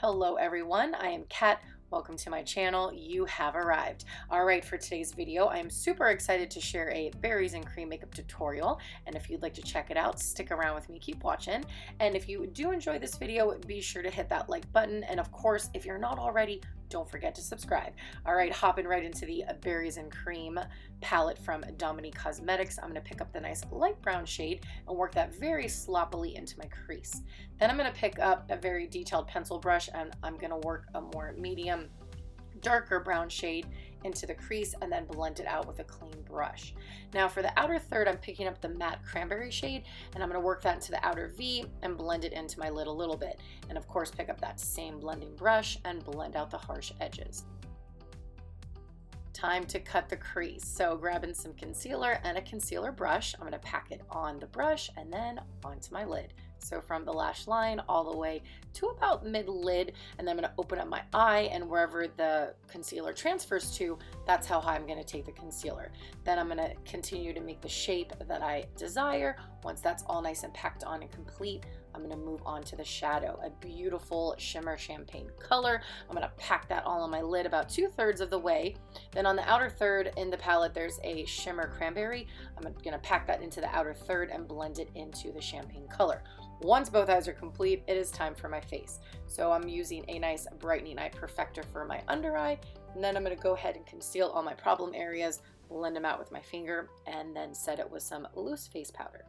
Hello everyone, I am Kat. Welcome to my channel. You have arrived. All right, for today's video, I am super excited to share a berries and cream makeup tutorial. And if you'd like to check it out, stick around with me, keep watching. And if you do enjoy this video, be sure to hit that like button. And of course, if you're not already, don't forget to subscribe. All right, hopping right into the berries and cream palette from Dominique Cosmetics. I'm gonna pick up the nice light brown shade and work that very sloppily into my crease. Then I'm gonna pick up a very detailed pencil brush and I'm gonna work a more medium, darker brown shade into the crease and then blend it out with a clean brush. Now for the outer third, I'm picking up the matte cranberry shade and I'm going to work that into the outer V and blend it into my lid a little bit. And of course, pick up that same blending brush and blend out the harsh edges. Time to cut the crease. So grabbing some concealer and a concealer brush, I'm going to pack it on the brush and then onto my lid. So from the lash line all the way to about mid lid, and then I'm going to open up my eye, and wherever the concealer transfers to, that's how high I'm going to take the concealer. Then I'm going to continue to make the shape that I desire. Once that's all nice and packed on and complete, I'm going to move on to the shadow, a beautiful shimmer champagne color. I'm going to pack that all on my lid about 2/3 of the way. Then on the outer third in the palette, there's a shimmer cranberry. I'm going to pack that into the outer third and blend it into the champagne color. Once both eyes are complete, it is time for my face. So I'm using a nice brightening eye perfector for my under eye, and then I'm going to go ahead and conceal all my problem areas, blend them out with my finger, and then set it with some loose face powder.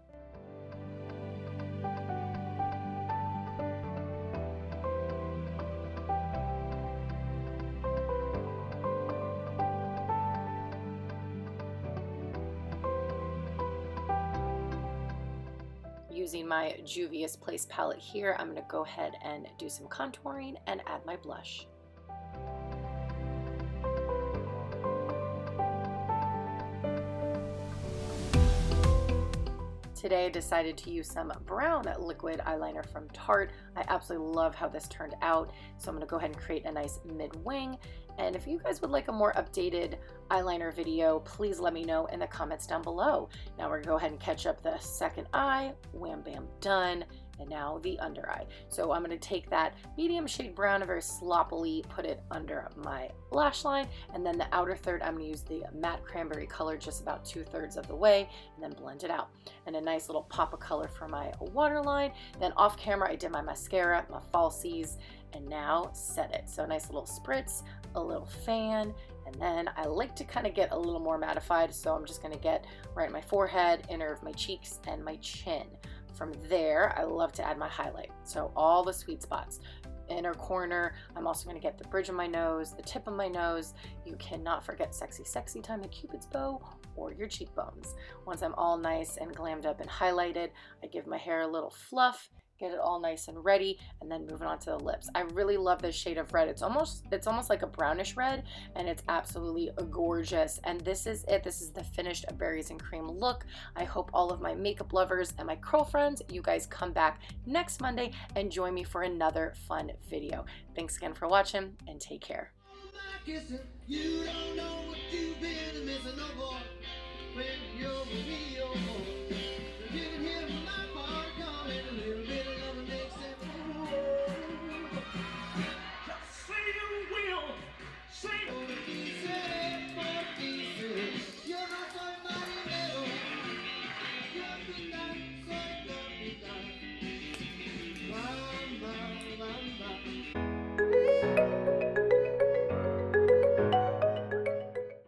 Using my Juvia's Place palette here, I'm going to go ahead and do some contouring and add my blush. Today I decided to use some brown liquid eyeliner from Tarte. I absolutely love how this turned out, so I'm going to go ahead and create a nice mid-wing. And if you guys would like a more updated eyeliner video, please let me know in the comments down below. Now we're going to go ahead and catch up the second eye. Wham bam, done. And now the under eye. So I'm going to take that medium shade brown and very sloppily put it under my lash line, and then the outer third I'm going to use the matte cranberry color just about 2/3 of the way, and then blend it out. And a nice little pop of color for my waterline. Then off camera I did my mascara, my falsies, and now set it. So a nice little spritz, a little fan, and then I like to kind of get a little more mattified, so I'm just going to get right in my forehead, inner of my cheeks, and my chin. From there, I love to add my highlight. So all the sweet spots. Inner corner, I'm also going to get the bridge of my nose, the tip of my nose. You cannot forget sexy, sexy time, the Cupid's bow, or your cheekbones. Once I'm all nice and glammed up and highlighted, I give my hair a little fluff, get it all nice and ready, and then moving on to the lips. I really love this shade of red. It's almost like a brownish red, and it's absolutely gorgeous. And this is it. This is the finished berries and cream look. I hope all of my makeup lovers and my curl friends, you guys come back next Monday and join me for another fun video. Thanks again for watching, and take care. You don't know what you've been missing, no more. When you're with me, you're more. You can hear my heart calling, a little bit of love makes it move. Just say you will, say for pieces, you're not somebody little. You'll be done, so you'll be done. Bye, bye, bye, bye.